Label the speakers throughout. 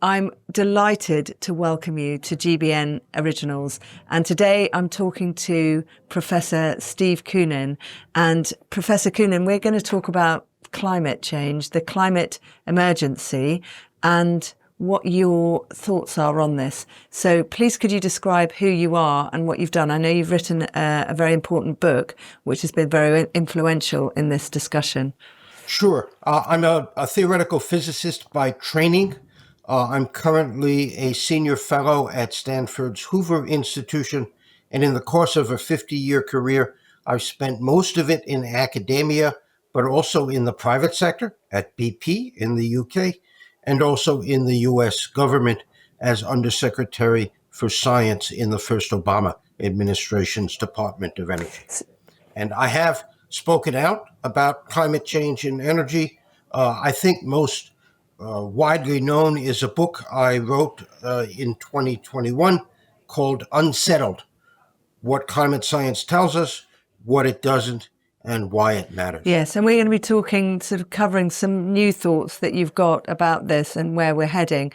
Speaker 1: I'm delighted to welcome you to GBN Originals. And today I'm talking to Professor Steve Koonin. And Professor Koonin, we're going to talk about climate change, the climate emergency, and what your thoughts are on this. So please could you describe who you are and what you've done? I know you've written a very important book, which has been very influential in this discussion.
Speaker 2: Sure. I'm a theoretical physicist by training. I'm currently a senior fellow at Stanford's Hoover Institution, and in the course of a 50-year career, I've spent most of it in academia, but also in the private sector at BP in the UK, and also in the US government as Undersecretary for Science in the first Obama administration's Department of Energy. And I have spoken out about climate change and energy. I think most widely known is a book I wrote in 2021 called Unsettled: What Climate Science Tells Us, What It Doesn't, and Why It Matters.
Speaker 1: Yes, and we're going to be talking, sort of covering some new thoughts that you've got about this and where we're heading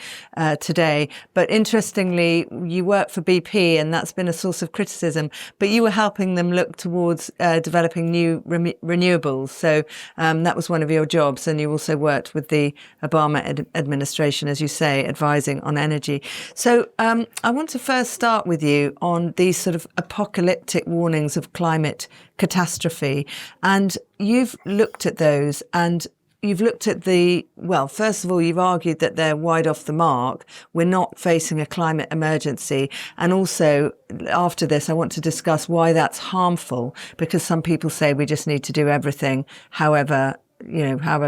Speaker 1: today. But interestingly, you work for BP, and that's been a source of criticism, but you were helping them look towards developing new renewables. So that was one of your jobs, and you also worked with the Obama administration, as you say, advising on energy. So I want to first start with you on these sort of apocalyptic warnings of climate catastrophe. And you've looked at those, and you've looked at well, first of all, you've argued that they're wide off the mark. We're not facing a climate emergency. And also, after this, I want to discuss why that's harmful, because some people say we just need to do everything however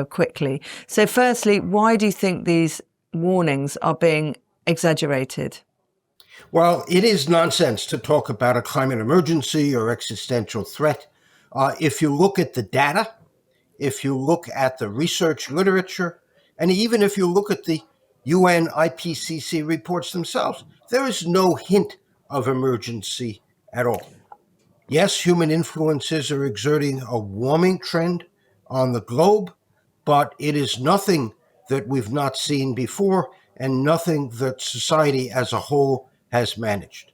Speaker 1: quickly. So firstly, why do you think these warnings are being exaggerated?
Speaker 2: Well, it is nonsense to talk about a climate emergency or existential threat. If you look at the data, if you look at the research literature, and even if you look at the UN IPCC reports themselves, there is no hint of emergency at all. Yes, human influences are exerting a warming trend on the globe, but it is nothing that we've not seen before and nothing that society as a whole has managed.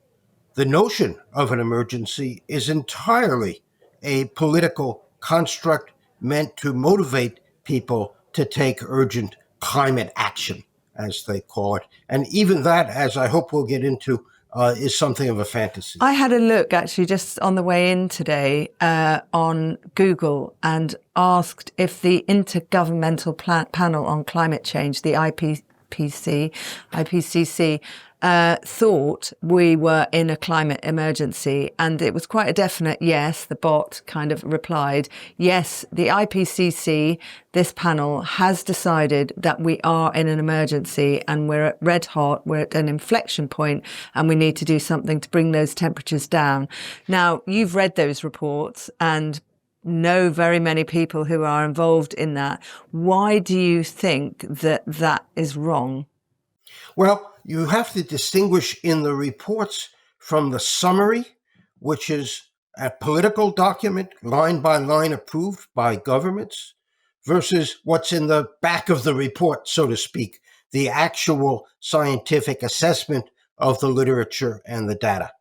Speaker 2: The notion of an emergency is entirely a political construct meant to motivate people to take urgent climate action, as they call it. And even that, as I hope we'll get into, is something of a fantasy.
Speaker 1: I had a look actually just on the way in today on Google and asked if the Intergovernmental Panel on Climate Change, the IPCC, thought we were in a climate emergency, and it was quite a definite yes. The bot kind of replied, yes, the IPCC, this panel, has decided that we are in an emergency and we're at red hot, we're at an inflection point, and we need to do something to bring those temperatures down. Now, you've read those reports and know very many people who are involved in that. Why do you think that that is wrong?
Speaker 2: Well, you have to distinguish in the reports from the summary, which is a political document, line by line approved by governments, versus what's in the back of the report, so to speak, the actual scientific assessment of the literature and the data.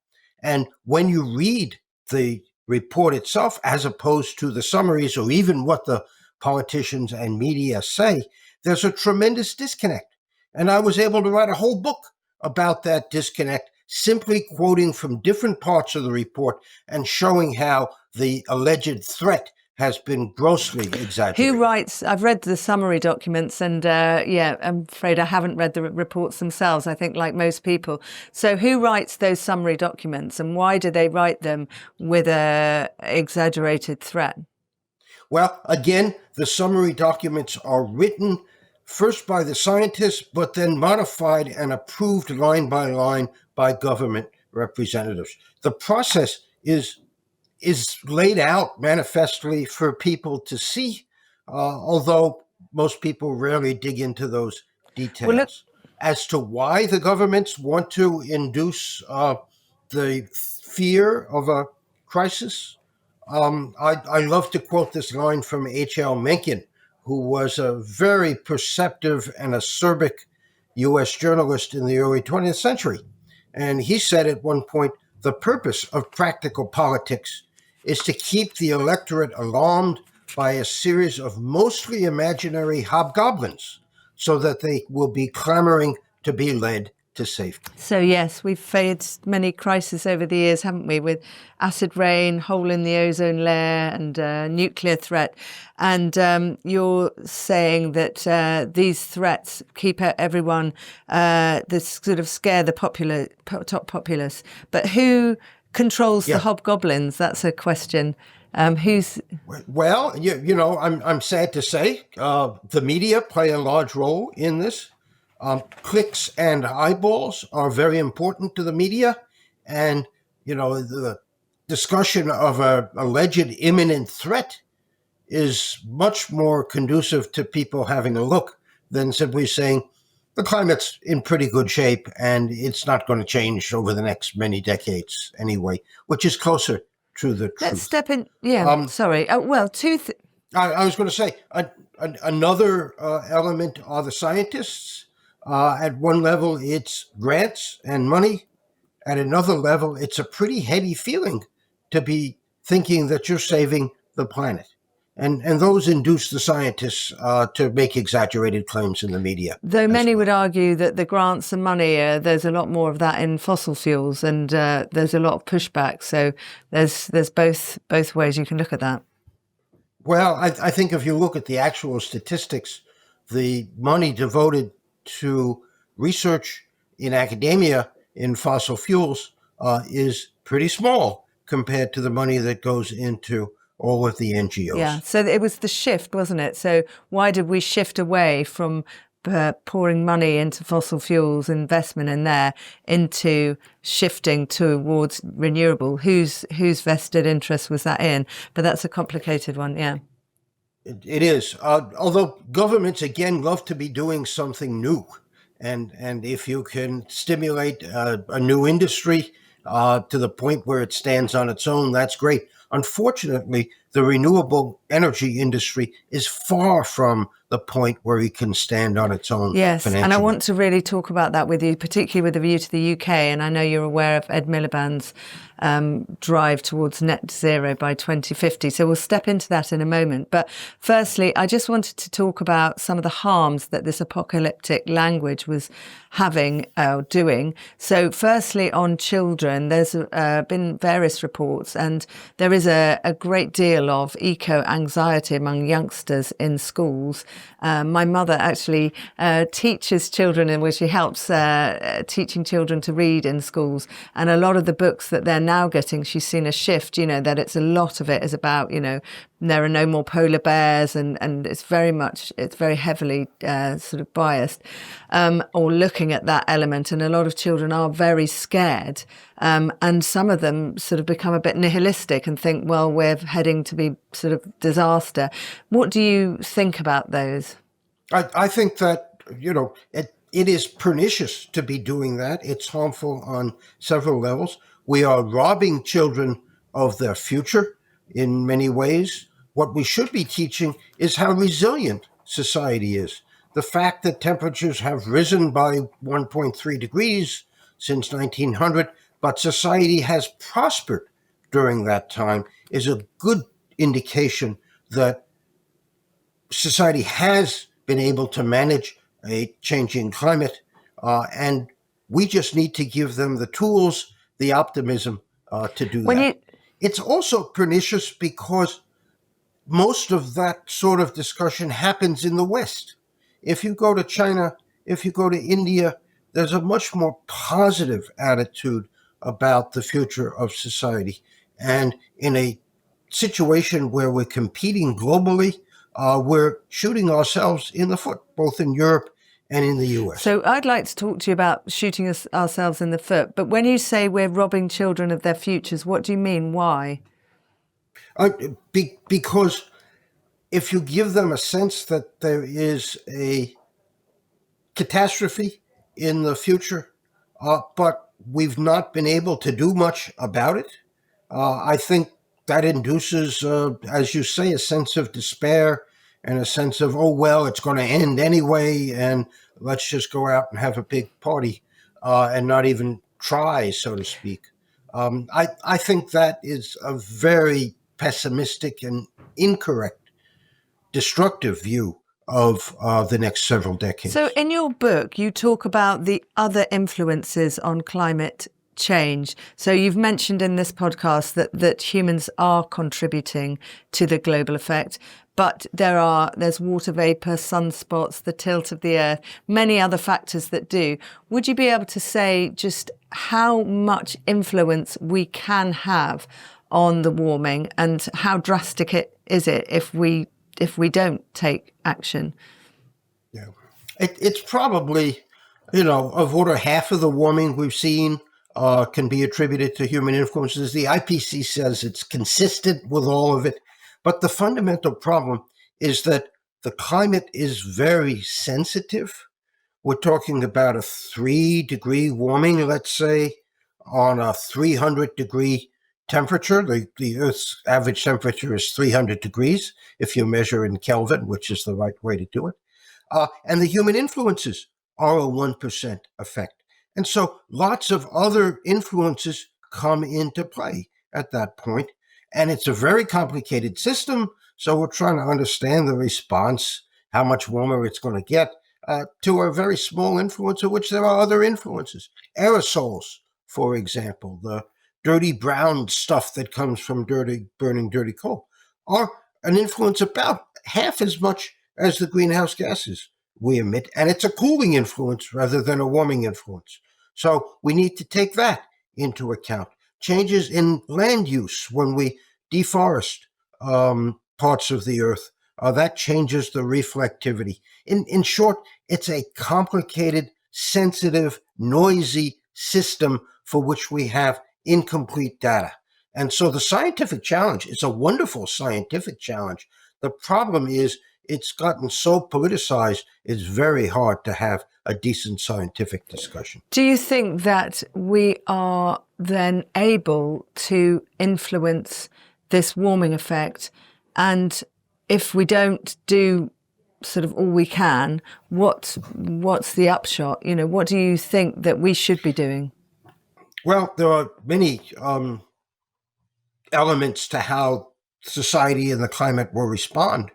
Speaker 2: And when you read the report itself, as opposed to the summaries or even what the politicians and media say, there's a tremendous disconnect. And I was able to write a whole book about that disconnect, simply quoting from different parts of the report and showing how the alleged threat has been grossly exaggerated.
Speaker 1: Who writes? I've read the summary documents, and I'm afraid I haven't read the reports themselves, I think, like most people. So who writes those summary documents, and why do they write them with a exaggerated threat?
Speaker 2: Well, again, the summary documents are written first by the scientists, but then modified and approved line by line by government representatives. The process is laid out manifestly for people to see, although most people rarely dig into those details.
Speaker 1: Well,
Speaker 2: as to why the governments want to induce the fear of a crisis, I love to quote this line from H.L. Mencken, who was a very perceptive and acerbic U.S. journalist in the early 20th century. And he said at one point, the purpose of practical politics is to keep the electorate alarmed by a series of mostly imaginary hobgoblins so that they will be clamoring to be led to safety.
Speaker 1: So yes, we've faced many crises over the years, haven't we, with acid rain, hole in the ozone layer, and nuclear threat. And you're saying that these threats keep everyone, this sort of scare the top populace. But who controls the hobgoblins? That's a question. Who's
Speaker 2: Well, I'm sad to say the media play a large role in this. Clicks and eyeballs are very important to the media, and the discussion of an alleged imminent threat is much more conducive to people having a look than simply saying the climate's in pretty good shape and it's not going to change over the next many decades anyway, which is closer to the truth.
Speaker 1: Let's step in. Yeah, sorry. Well,
Speaker 2: I was going to say another element are the scientists. At one level, it's grants and money. At another level, it's a pretty heady feeling to be thinking that you're saving the planet. And those induce the scientists to make exaggerated claims in the media.
Speaker 1: Though many would argue that the grants and money, there's a lot more of that in fossil fuels, and there's a lot of pushback. So there's both ways you can look at that.
Speaker 2: Well, I think if you look at the actual statistics, the money devoted to research in academia in fossil fuels is pretty small compared to the money that goes into all of the NGOs.
Speaker 1: Yeah, so it was the shift, wasn't it? So why did we shift away from pouring money into fossil fuels, investment in there, into shifting towards renewable? Whose vested interest was that in? But that's a complicated one, yeah.
Speaker 2: It is. Although governments, again, love to be doing something new. And if you can stimulate a new industry to the point where it stands on its own, that's great. Unfortunately, the renewable energy industry is far from the point where it can stand on its own.
Speaker 1: Yes, and I want to really talk about that with you, particularly with a view to the UK. And I know you're aware of Ed Miliband's drive towards net zero by 2050. So we'll step into that in a moment. But firstly, I just wanted to talk about some of the harms that this apocalyptic language was doing. So firstly, on children, there's been various reports, and there is a great deal of eco-anxiety among youngsters in schools. My mother actually teaches children, in which she helps teaching children to read in schools. And a lot of the books that they're now getting, she's seen a shift, that it's a lot of it is about, there are no more polar bears, and it's very heavily sort of biased, or looking at that element. And a lot of children are very scared. And some of them sort of become a bit nihilistic and think, well, we're heading to be sort of disaster. What do you think about those?
Speaker 2: I think that, it is pernicious to be doing that. It's harmful on several levels. We are robbing children of their future in many ways. What we should be teaching is how resilient society is. The fact that temperatures have risen by 1.3 degrees since 1900, but society has prospered during that time, is a good indication that society has been able to manage a changing climate, and we just need to give them the tools, the optimism to do that. It's also pernicious because most of that sort of discussion happens in the West. If you go to China, if you go to India, there's a much more positive attitude about the future of society. And in a situation where we're competing globally, we're shooting ourselves in the foot, both in Europe and in the US.
Speaker 1: So I'd like to talk to you about shooting ourselves in the foot. But when you say we're robbing children of their futures, what do you mean? Why?
Speaker 2: Because if you give them a sense that there is a catastrophe in the future, but we've not been able to do much about it, I think that induces, as you say, a sense of despair and a sense of, oh, well, it's going to end anyway, and let's just go out and have a big party and not even try, so to speak. I think that is a very pessimistic and incorrect, destructive view of the next several
Speaker 1: So,
Speaker 2: decades.
Speaker 1: in your book, you talk about the other influences on climate change. So, you've mentioned in this podcast that humans are contributing to the global effect, but there's water vapor, sunspots, the tilt of the earth, many other factors that do. Would you be able to say just how much influence we can have on the warming, and how drastic is it if we don't take action?
Speaker 2: Yeah. It's probably, of order half of the warming we've seen can be attributed to human influences. The IPC says it's consistent with all of it. But the fundamental problem is that the climate is very sensitive. We're talking about a 3-degree warming, let's say, on a 300-degree temperature. The Earth's average temperature is 300 degrees if you measure in Kelvin, which is the right way to do it. And the human influences are a 1% effect. And so lots of other influences come into play at that point. And it's a very complicated system. So we're trying to understand the response, how much warmer it's going to get, to a very small influence, of which there are other influences. Aerosols, for example, the dirty brown stuff that comes from burning dirty coal, are an influence about half as much as the greenhouse gases we emit, and it's a cooling influence rather than a warming influence. So we need to take that into account. Changes in land use when we deforest parts of the earth, that changes the reflectivity. In short, it's a complicated, sensitive, noisy system for which we have incomplete data. And so the scientific challenge is a wonderful scientific challenge. The problem is it's gotten so politicized, it's very hard to have a decent scientific discussion.
Speaker 1: Do you think that we are then able to influence this warming effect? And if we don't do sort of all we can, what's the upshot? What do you think that we should be doing?
Speaker 2: Well, there are many elements to how society and the climate will respond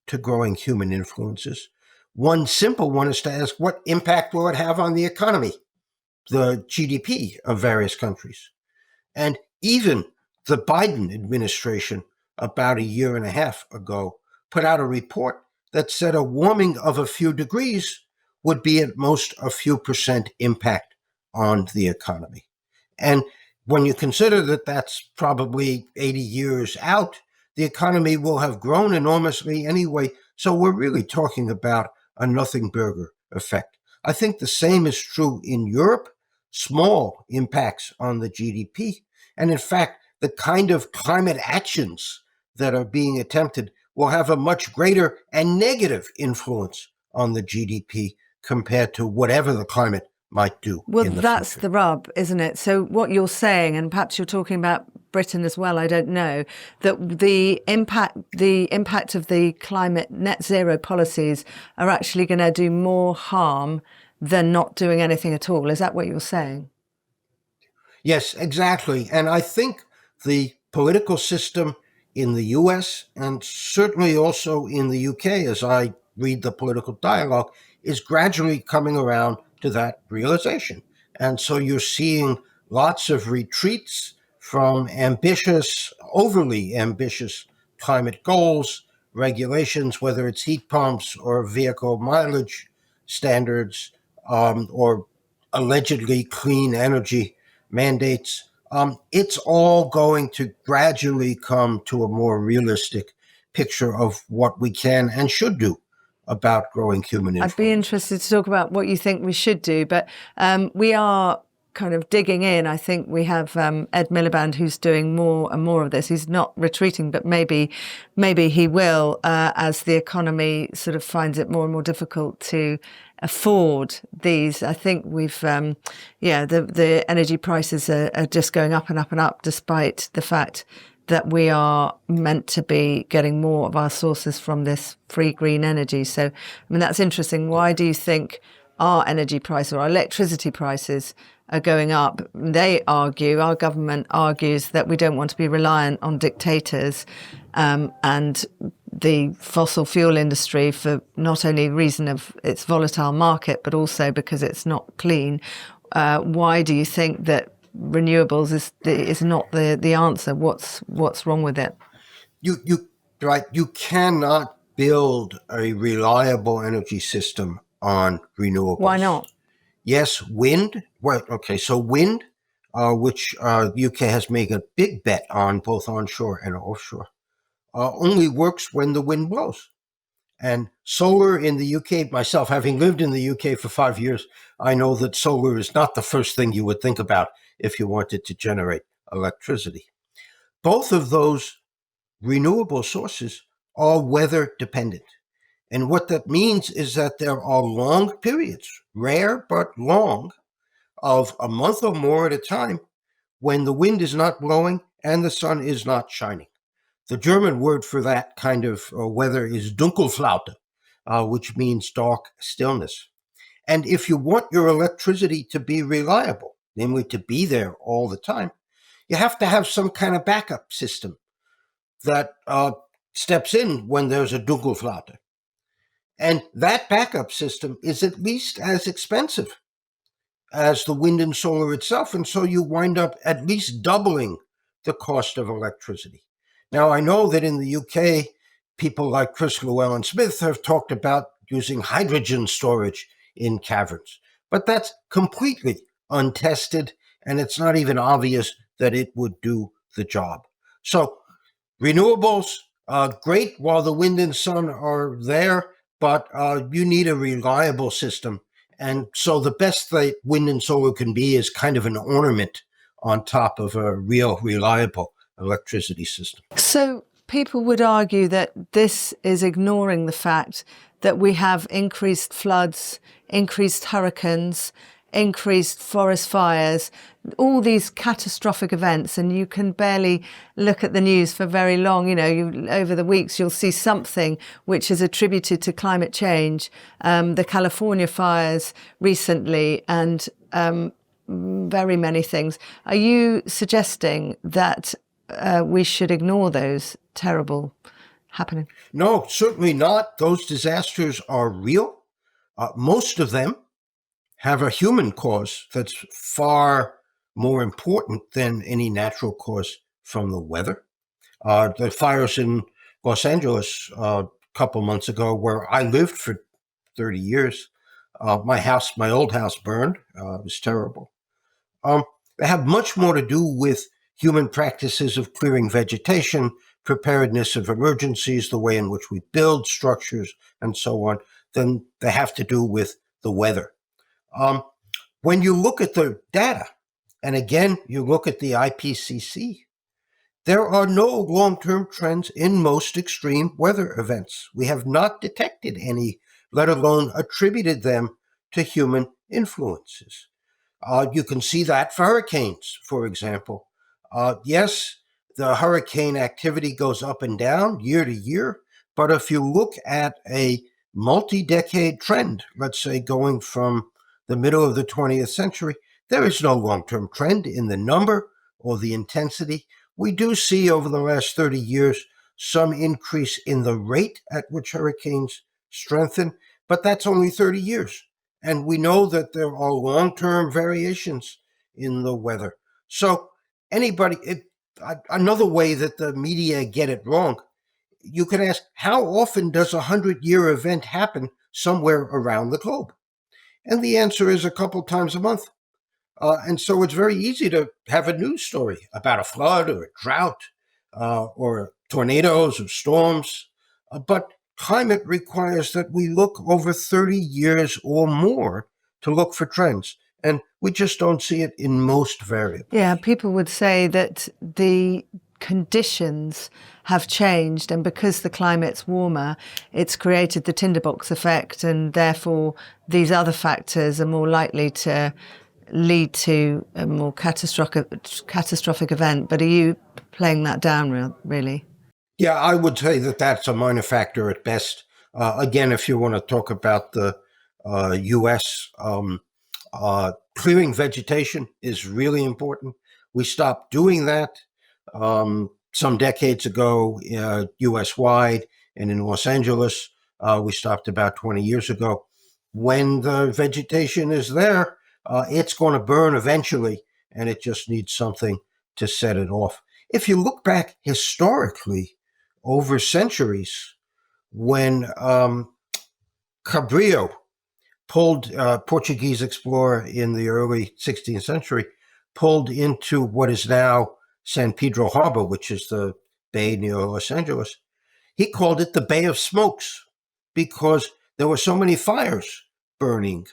Speaker 2: to growing human influences. One simple one is to ask, what impact will it have on the economy, the GDP of various countries? And even the Biden administration, about a year and a half ago, put out a report that said a warming of a few degrees would be at most a few percent impact on the economy. And when you consider that that's probably 80 years out, the economy will have grown enormously anyway. So we're really talking about a nothing burger effect. I think the same is true in Europe, small impacts on the GDP. And in fact, the kind of climate actions that are being attempted will have a much greater and negative influence on the GDP compared to whatever the climate might do.
Speaker 1: Well,
Speaker 2: in the
Speaker 1: that's
Speaker 2: future.
Speaker 1: the rub, isn't it? So what you're saying, and perhaps you're talking about Britain as well, I don't know, that the impact of the climate net zero policies are actually going to do more harm than not doing anything at all. Is that what you're saying?
Speaker 2: Yes, exactly. And I think the political system in the US and certainly also in the UK, as I read the political dialogue, is gradually coming around to that realization. And so you're seeing lots of retreats from overly ambitious climate goals, regulations, whether it's heat pumps or vehicle mileage standards, or allegedly clean energy mandates. It's all going to gradually come to a more realistic picture of what we can and should do about growing human influence.
Speaker 1: I'd be interested to talk about what you think we should do, but we are kind of digging in. I think we have Ed Miliband, who's doing more and more of this. He's not retreating, but maybe he will as the economy sort of finds it more and more difficult to afford these. I think we've, the energy prices are just going up and up and up, despite the fact that we are meant to be getting more of our sources from this free green energy. So, I mean, that's interesting. Why do you think our energy price or our electricity prices are going up. They argue, our government argues, that we don't want to be reliant on dictators and the fossil fuel industry for not only reason of its volatile market, but also because it's not clean. Why do you think that renewables is not the answer? What's wrong with it?
Speaker 2: You cannot build a reliable energy system on renewables.
Speaker 1: Why not?
Speaker 2: Yes, wind. Well, okay, so wind, which UK has made a big bet on both onshore and offshore, only works when the wind blows. And solar in the UK, myself, having lived in the UK for 5 years, I know that solar is not the first thing you would think about if you wanted to generate electricity. Both of those renewable sources are weather dependent. And what that means is that there are long periods, rare but long, of a month or more at a time when the wind is not blowing and the sun is not shining. The German word for that kind of weather is Dunkelflaute, which means dark stillness. And if you want your electricity to be reliable, namely to be there all the time, you have to have some kind of backup system that steps in when there's a Dunkelflaute. And that backup system is at least as expensive as the wind and solar itself. And so you wind up at least doubling the cost of electricity. Now, I know that in the UK, people like Chris Llewellyn-Smith have talked about using hydrogen storage in caverns, but that's completely untested, and it's not even obvious that it would do the job. So renewables, great while the wind and sun are there, but you need a reliable system. And so the best that wind and solar can be is kind of an ornament on top of a real reliable electricity system.
Speaker 1: So people would argue that this is ignoring the fact that we have increased floods, increased hurricanes, increased forest fires, all these catastrophic events, and you can barely look at the news for very long. Over the weeks, you'll see something which is attributed to climate change, the California fires recently, and very many things. Are you suggesting that we should ignore those terrible happening?
Speaker 2: No, certainly not. Those disasters are real. Most of them have a human cause that's far more important than any natural cause from the weather. The fires in Los Angeles a couple months ago, where I lived for 30 years, my old house burned. It was terrible. They have much more to do with human practices of clearing vegetation, preparedness of emergencies, the way in which we build structures, and so on, than they have to do with the weather. When you look at the data, and again, you look at the IPCC, there are no long-term trends in most extreme weather events. We have not detected any, let alone attributed them to human influences. You can see that for hurricanes, for example. Yes, the hurricane activity goes up and down year to year, but if you look at a multi-decade trend, let's say going from the middle of the 20th century, there is no long-term trend in the number or the intensity. We do see over the last 30 years some increase in the rate at which hurricanes strengthen, but that's only 30 years. And we know that there are long-term variations in the weather. So another way that the media get it wrong, you can ask, how often does a 100-year event happen somewhere around the globe? And the answer is a couple times a month. And so it's very easy to have a news story about a flood or a drought or tornadoes or storms. But climate requires that we look over 30 years or more to look for trends. And we just don't see it in most variables.
Speaker 1: Yeah, people would say that the conditions have changed, and because the climate's warmer, it's created the tinderbox effect, and therefore these other factors are more likely to lead to a more catastrophic event. But are you playing that down, really?
Speaker 2: Yeah, I would say that that's a minor factor at best. Again, if you want to talk about the U.S. Clearing vegetation is really important. We stopped doing that some decades ago, U.S. wide and in Los Angeles. We stopped about 20 years ago. When the vegetation is there, it's going to burn eventually, and it just needs something to set it off. If you look back historically over centuries, when Cabrillo pulled, Portuguese explorer in the early 16th century, pulled into what is now San Pedro Harbor, which is the bay near Los Angeles. He called it the Bay of Smokes because there were so many fires burning.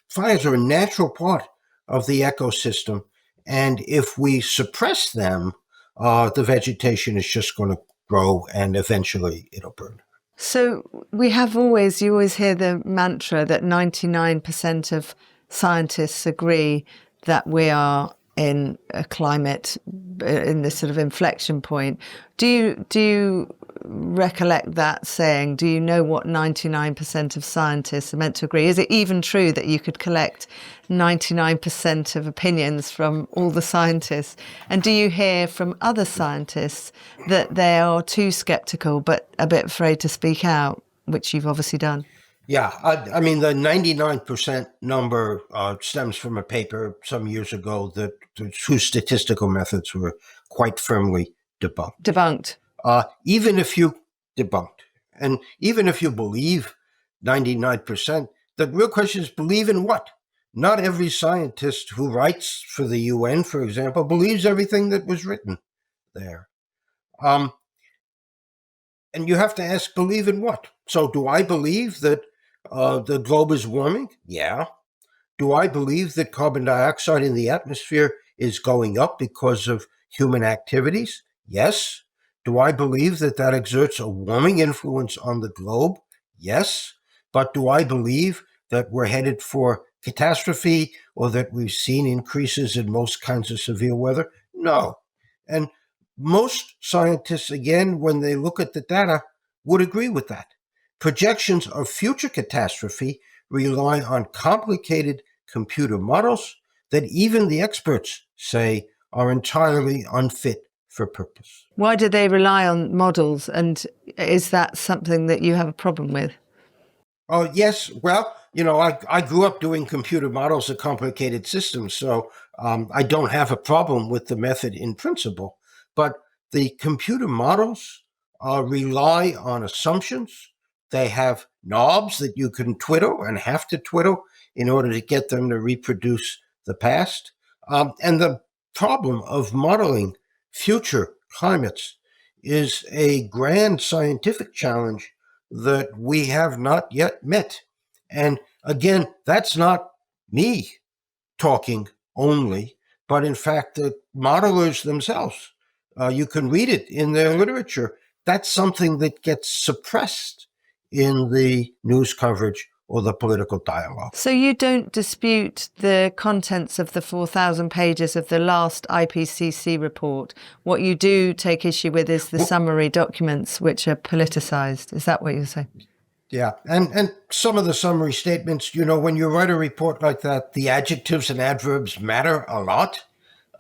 Speaker 2: Fires are a natural part of the ecosystem, and if we suppress them, the vegetation is just going to grow and eventually it'll burn.
Speaker 1: So you always hear the mantra that 99% of scientists agree that we are in a climate, in this sort of inflection point. Do you recollect that saying? Do you know what 99% of scientists are meant to agree? Is it even true that you could collect 99% of opinions from all the scientists? And do you hear from other scientists that they are too skeptical but a bit afraid to speak out, which you've obviously done?
Speaker 2: Yeah, I mean, the 99% number stems from a paper some years ago whose statistical methods were quite firmly debunked. Even if you believe 99%, the real question is believe in what? Not every scientist who writes for the UN, for example, believes everything that was written there. And you have to ask, believe in what? So do I believe that the globe is warming? Yeah. Do I believe that carbon dioxide in the atmosphere is going up because of human activities? Yes. Do I believe that that exerts a warming influence on the globe? Yes. But do I believe that we're headed for catastrophe or that we've seen increases in most kinds of severe weather? No. And most scientists, again, when they look at the data, would agree with that. Projections of future catastrophe rely on complicated computer models that even the experts say are entirely unfit for purpose.
Speaker 1: Why do they rely on models, and is that something that you have a problem with?
Speaker 2: Oh, yes. Well, I grew up doing computer models of complicated systems, so I don't have a problem with the method in principle. But the computer models rely on assumptions. They have knobs that you can twiddle and have to twiddle in order to get them to reproduce the past. And the problem of modeling future climates is a grand scientific challenge that we have not yet met. And again, that's not me talking only, but in fact, the modelers themselves, you can read it in their literature. That's something that gets suppressed in the news coverage or the political dialogue.
Speaker 1: So you don't dispute the contents of the 4,000 pages of the last IPCC report. What you do take issue with is the summary documents, which are politicized. Is that what you're saying?
Speaker 2: Yeah. And some of the summary statements, when you write a report like that, the adjectives and adverbs matter a lot.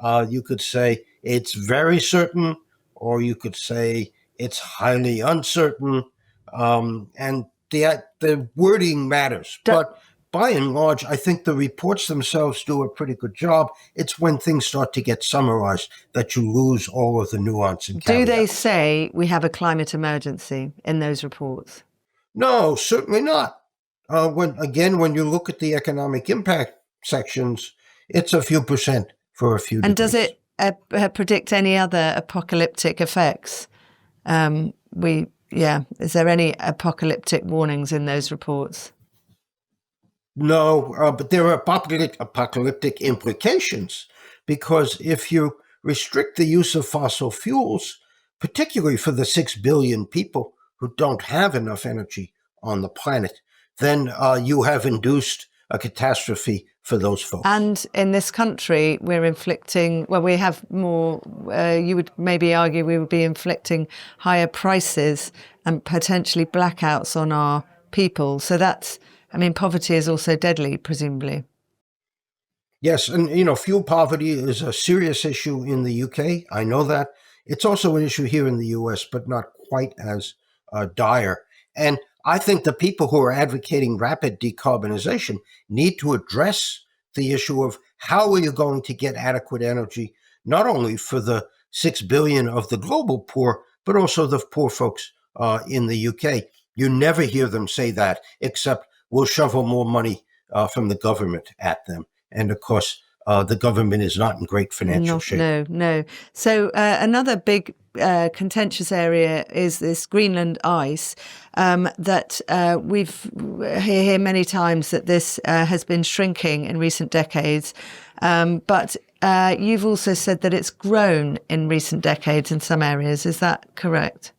Speaker 2: You could say it's very certain, or you could say it's highly uncertain. And the wording matters. But by and large, I think the reports themselves do a pretty good job. It's when things start to get summarized that you lose all of the nuance and caveats.
Speaker 1: Do they say we have a climate emergency in those reports?
Speaker 2: No, certainly not. When you look at the economic impact sections, it's a few percent for a few degrees.
Speaker 1: And does it predict any other apocalyptic effects? Is there any apocalyptic warnings in those reports?
Speaker 2: No, but there are apocalyptic implications, because if you restrict the use of fossil fuels, particularly for the 6 billion people who don't have enough energy on the planet, then you have induced a catastrophe for those folks.
Speaker 1: And in this country, we have more, you would maybe argue we would be inflicting higher prices and potentially blackouts on our people. So that's I mean, poverty is also deadly, presumably.
Speaker 2: Yes, and fuel poverty is a serious issue in the UK. I know that. It's also an issue here in the US, but not quite as dire. And I think the people who are advocating rapid decarbonization need to address the issue of how are you going to get adequate energy, not only for the 6 billion of the global poor, but also the poor folks in the UK. You never hear them say that, except we'll shovel more money from the government at them. And of course, the government is not in great financial shape.
Speaker 1: No. So another big contentious area is this Greenland ice that we've hear many times that this has been shrinking in recent decades. But you've also said that it's grown in recent decades in some areas. Is that correct?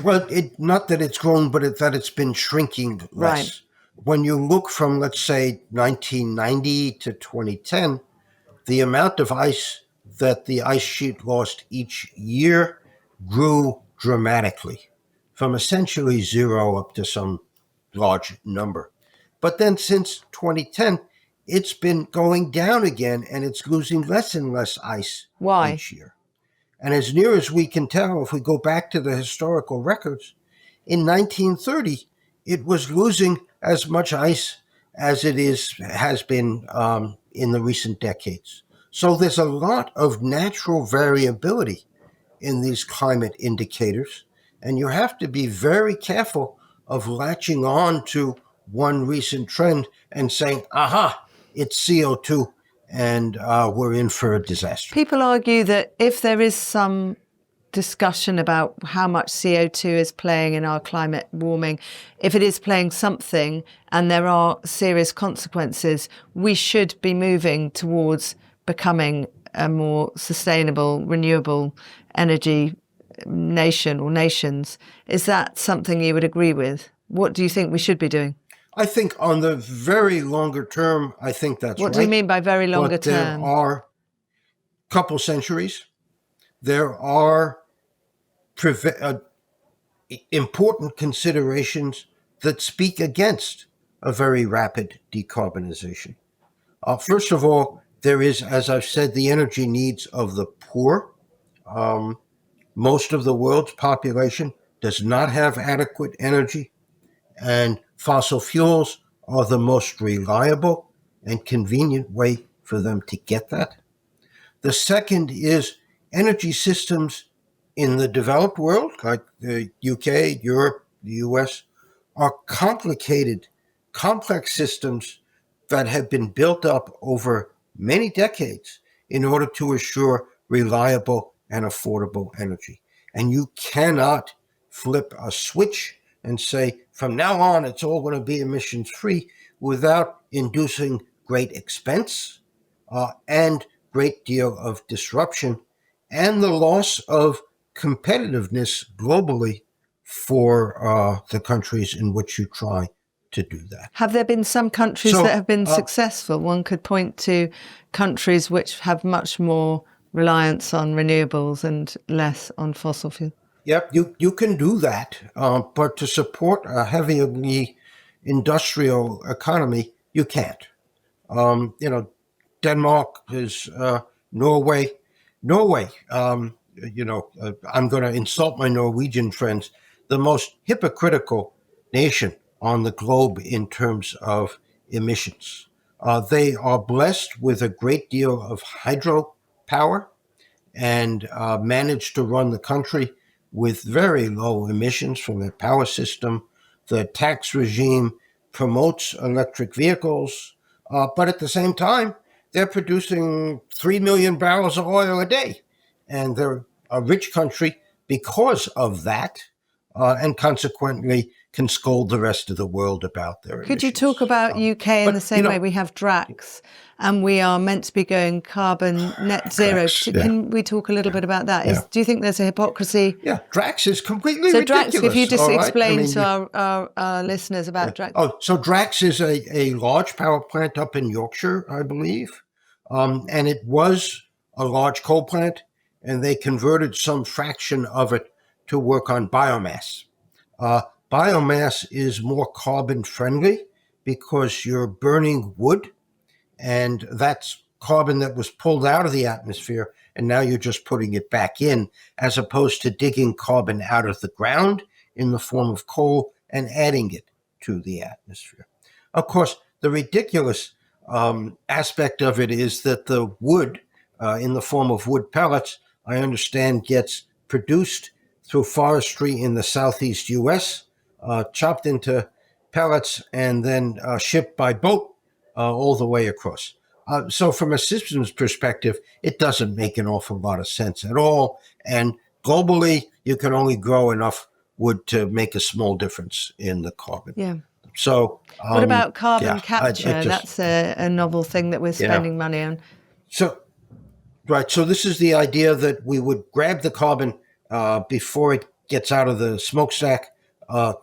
Speaker 2: Well, not that it's grown, but that it's been shrinking less.
Speaker 1: Right.
Speaker 2: When you look from, let's say, 1990 to 2010, the amount of ice that the ice sheet lost each year grew dramatically, from essentially zero up to some large number. But then since 2010, it's been going down again, and it's losing less and less ice
Speaker 1: Why?
Speaker 2: each year. And as near as we can tell, if we go back to the historical records, in 1930, it was losing as much ice as has been in the recent decades. So there's a lot of natural variability in these climate indicators, and you have to be very careful of latching on to one recent trend and saying, aha, it's CO2, and we're in for a disaster.
Speaker 1: People argue that if there is some discussion about how much CO2 is playing in our climate warming, if it is playing something and there are serious consequences, we should be moving towards becoming a more sustainable, renewable energy nation or nations. Is that something you would agree with? What do you think we should be doing?
Speaker 2: I think on the very longer term, I think that's right.
Speaker 1: What do you mean by very longer term?
Speaker 2: There are a couple centuries. There are important considerations that speak against a very rapid decarbonization. First of all, there is, as I've said, the energy needs of the poor. Most of the world's population does not have adequate energy, and fossil fuels are the most reliable and convenient way for them to get that. The second is energy systems in the developed world, like the UK, Europe, the US, are complicated, complex systems that have been built up over many decades in order to assure reliable and affordable energy. And you cannot flip a switch and say, from now on, it's all going to be emissions free without inducing great expense and great deal of disruption and the loss of competitiveness globally for the countries in which you try to do that.
Speaker 1: Have there been some countries that have been successful? One could point to countries which have much more reliance on renewables and less on fossil fuel.
Speaker 2: Yep, you can do that, but to support a heavily industrial economy, you can't. Denmark is Norway. I'm going to insult my Norwegian friends. The most hypocritical nation on the globe in terms of emissions. They are blessed with a great deal of hydropower and manage to run the country with very low emissions from their power system. The tax regime promotes electric vehicles, but at the same time, they're producing 3 million barrels of oil a day. And they're a rich country because of that, and consequently can scold the rest of the world about their emissions.
Speaker 1: Could you talk about UK in the same way we have DRAX, and we are meant to be going carbon net zero? Can we talk a little bit about that? Do you think there's a hypocrisy?
Speaker 2: Yeah, DRAX is completely ridiculous.
Speaker 1: DRAX, if you just explain to our listeners about DRAX.
Speaker 2: So DRAX is a large power plant up in Yorkshire, I believe, and it was a large coal plant, and they converted some fraction of it to work on biomass. biomass is more carbon friendly because you're burning wood, and that's carbon that was pulled out of the atmosphere, and now you're just putting it back in, as opposed to digging carbon out of the ground in the form of coal and adding it to the atmosphere. Of course, the ridiculous aspect of it is that the wood, in the form of wood pellets, I understand gets produced through forestry in the southeast U.S., chopped into pellets, and then shipped by boat all the way across. So from a systems perspective, it doesn't make an awful lot of sense at all. And globally, you can only grow enough wood to make a small difference in the carbon.
Speaker 1: Yeah.
Speaker 2: So
Speaker 1: What about carbon
Speaker 2: yeah,
Speaker 1: capture? That's a novel thing that we're spending money on.
Speaker 2: So, right. So this is the idea that we would grab the carbon before it gets out of the smokestack,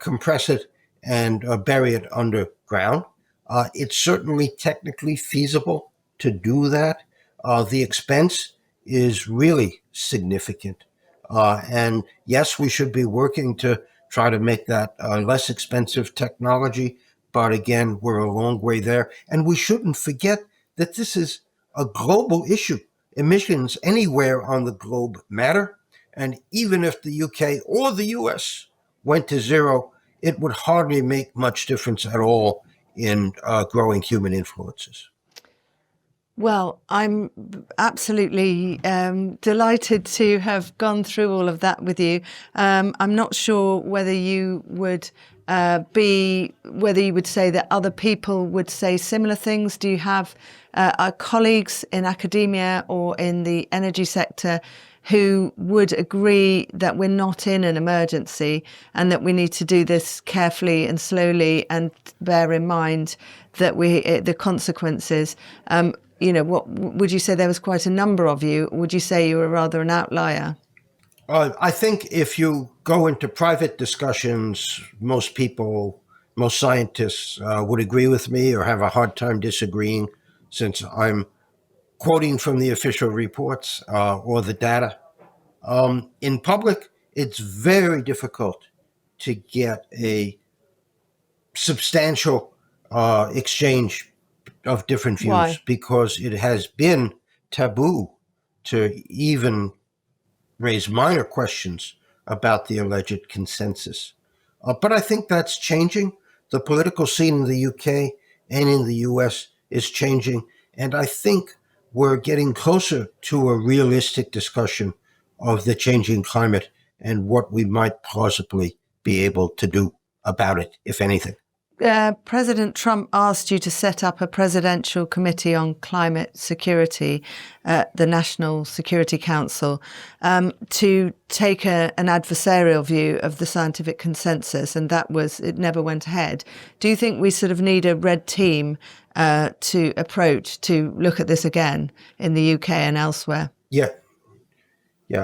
Speaker 2: compress it, and bury it underground. It's certainly technically feasible to do that. The expense is really significant. And yes, we should be working to try to make that less expensive technology. But again, we're a long way there. And we shouldn't forget that this is a global issue. Emissions anywhere on the globe matter. And even if the UK or the US went to zero, it would hardly make much difference at all in growing human influences.
Speaker 1: Well, I'm absolutely delighted to have gone through all of that with you. I'm not sure whether you would whether you would say that other people would say similar things. Do you have colleagues in academia or in the energy sector who would agree that we're not in an emergency and that we need to do this carefully and slowly and bear in mind that the consequences? What would you say? There was quite a number of you. Would you say you were rather an outlier?
Speaker 2: I think if you go into private discussions, most scientists would agree with me or have a hard time disagreeing, since I'm quoting from the official reports or the data. In public, it's very difficult to get a substantial exchange of different views.
Speaker 1: Why?
Speaker 2: Because it has been taboo to even raise minor questions about the alleged consensus. But I think that's changing. The political scene in the UK and in the US is changing. And I think we're getting closer to a realistic discussion of the changing climate and what we might plausibly be able to do about it, if anything.
Speaker 1: President Trump asked you to set up a presidential committee on climate security, the National Security Council, to take an adversarial view of the scientific consensus, and it never went ahead. Do you think we sort of need a red team to approach to look at this again in the UK and elsewhere?
Speaker 2: Yeah.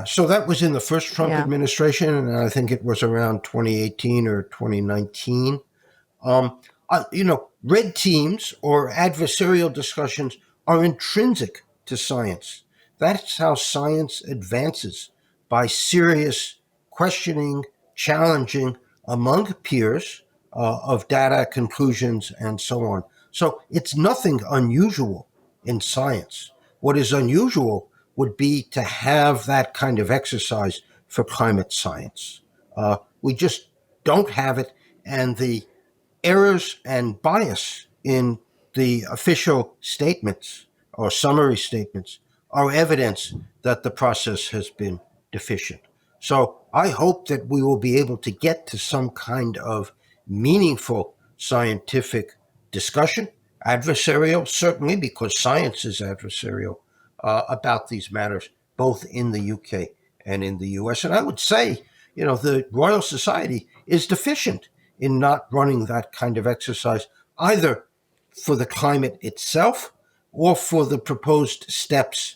Speaker 2: So that was in the first Trump administration, and I think it was around 2018 or 2019. Red teams or adversarial discussions are intrinsic to science. That's how science advances, by serious questioning, challenging among peers of data, conclusions, and so on. So it's nothing unusual in science. What is unusual would be to have that kind of exercise for climate science. We just don't have it, and the errors and bias in the official statements or summary statements are evidence that the process has been deficient. So I hope that we will be able to get to some kind of meaningful scientific discussion, adversarial, certainly, because science is adversarial, about these matters, both in the UK and in the US. And I would say, the Royal Society is deficient in not running that kind of exercise, either for the climate itself or for the proposed steps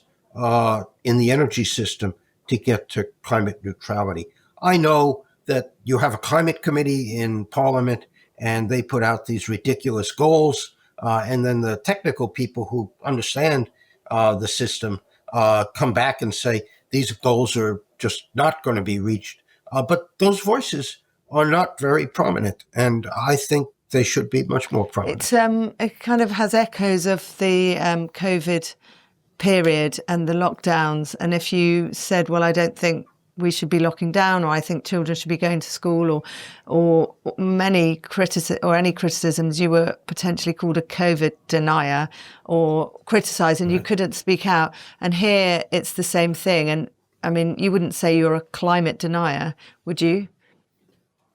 Speaker 2: in the energy system to get to climate neutrality. I know that you have a climate committee in Parliament, and they put out these ridiculous goals, and then the technical people who understand the system come back and say these goals are just not going to be reached. But those voices are not very prominent, and I think they should be much more prominent.
Speaker 1: It kind of has echoes of the COVID period and the lockdowns. And if you said, well, I don't think we should be locking down, or I think children should be going to school, or any criticisms, you were potentially called a COVID denier or criticised, and you couldn't speak out. And here it's the same thing. And I mean, you wouldn't say you're a climate denier, would you?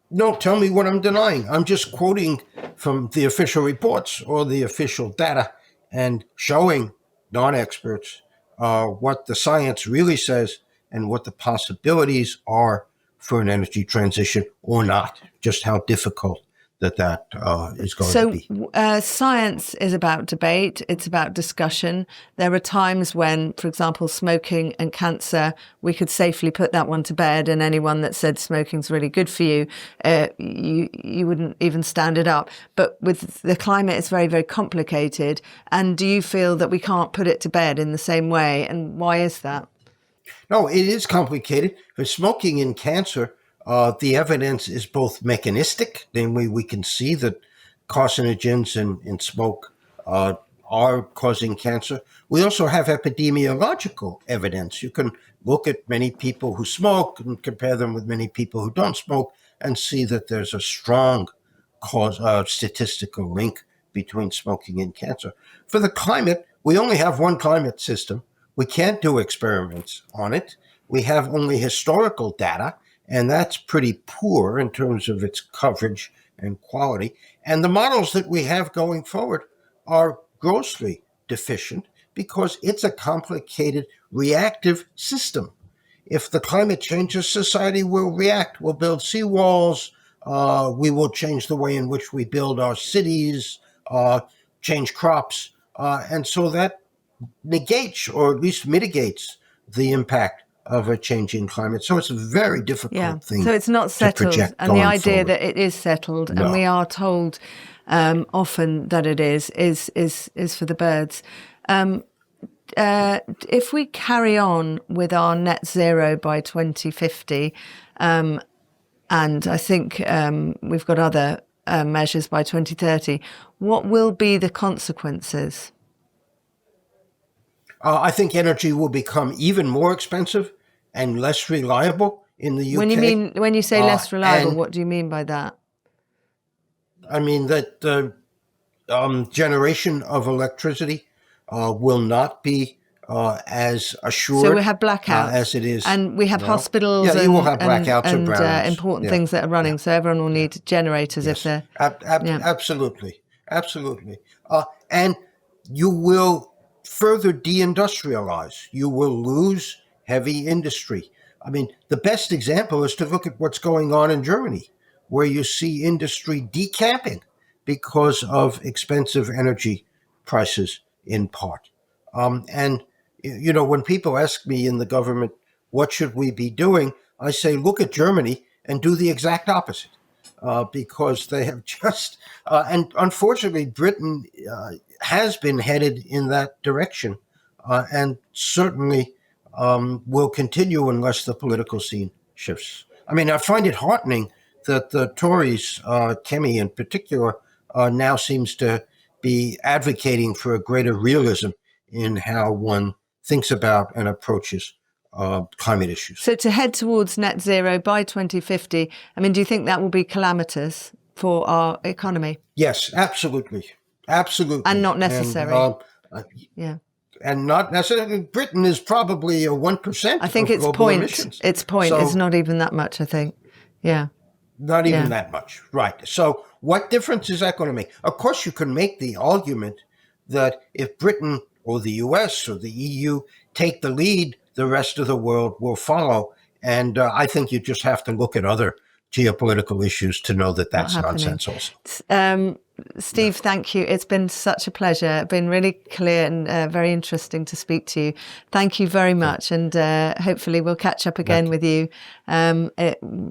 Speaker 2: No, tell me what I'm denying. I'm just quoting from the official reports or the official data and showing non-experts what the science really says and what the possibilities are for an energy transition or not, just how difficult that is going to be.
Speaker 1: So science is about debate. It's about discussion. There are times when, for example, smoking and cancer, we could safely put that one to bed, and anyone that said smoking's really good for you, you wouldn't even stand it up. But with the climate, it's very, very complicated. And do you feel that we can't put it to bed in the same way? And why is that?
Speaker 2: No, it is complicated. For smoking and cancer, the evidence is both mechanistic, namely we can see that carcinogens in smoke are causing cancer. We also have epidemiological evidence. You can look at many people who smoke and compare them with many people who don't smoke and see that there's a strong statistical link between smoking and cancer. For the climate, we only have one climate system. We can't do experiments on it. We have only historical data, and that's pretty poor in terms of its coverage and quality. And the models that we have going forward are grossly deficient because it's a complicated reactive system. If the climate changes, society will react. We'll build seawalls. We will change the way in which we build our cities, change crops. And so that negates or at least mitigates the impact of a changing climate. So it's a very difficult thing.
Speaker 1: So it's not settled. And the idea
Speaker 2: forward.
Speaker 1: that it is settled, and we are told often that it is for the birds. If we carry on with our net zero by 2050, and I think we've got other measures by 2030, what will be the consequences?
Speaker 2: I think energy will become even more expensive and less reliable in the UK.
Speaker 1: When you say less reliable, what do you mean by that?
Speaker 2: I mean that the generation of electricity will not be as assured.
Speaker 1: So we have blackouts
Speaker 2: as it is,
Speaker 1: and we have hospitals.
Speaker 2: Yeah, you will have blackouts
Speaker 1: and
Speaker 2: and
Speaker 1: important things that are running. Yeah. So everyone will need generators if they're
Speaker 2: absolutely. And you will further deindustrialize. You will lose heavy industry. I mean, the best example is to look at what's going on in Germany, where you see industry decamping because of expensive energy prices in part. And, you know, when people ask me in the government, what should we be doing? I say, look at Germany and do the exact opposite, because they have just, and unfortunately, Britain has been headed in that direction, and certainly will continue unless the political scene shifts. I mean, I find it heartening that the Tories, Kemi in particular, now seems to be advocating for a greater realism in how one thinks about and approaches climate issues.
Speaker 1: So to head towards net zero by 2050, I mean, do you think that will be calamitous for our economy?
Speaker 2: Yes, absolutely. Absolutely.
Speaker 1: And not necessary.
Speaker 2: And not necessarily. Britain is probably a 1%.
Speaker 1: I think
Speaker 2: of
Speaker 1: it's
Speaker 2: global
Speaker 1: point.
Speaker 2: Emissions.
Speaker 1: It's point. So, it's not even that much, I think. Yeah.
Speaker 2: Not even that much. Right. So what difference is that going to make? Of course, you can make the argument that if Britain or the US or the EU take the lead, the rest of the world will follow. And I think you just have to look at other geopolitical issues to know that that's nonsense also.
Speaker 1: Steve, thank you. It's been such a pleasure. It's been really clear and very interesting to speak to you. Thank you very much. And hopefully we'll catch up again with you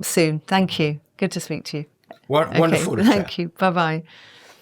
Speaker 1: soon. Thank you. Good to speak to you.
Speaker 2: Wonderful.
Speaker 1: Thank you. Bye-bye.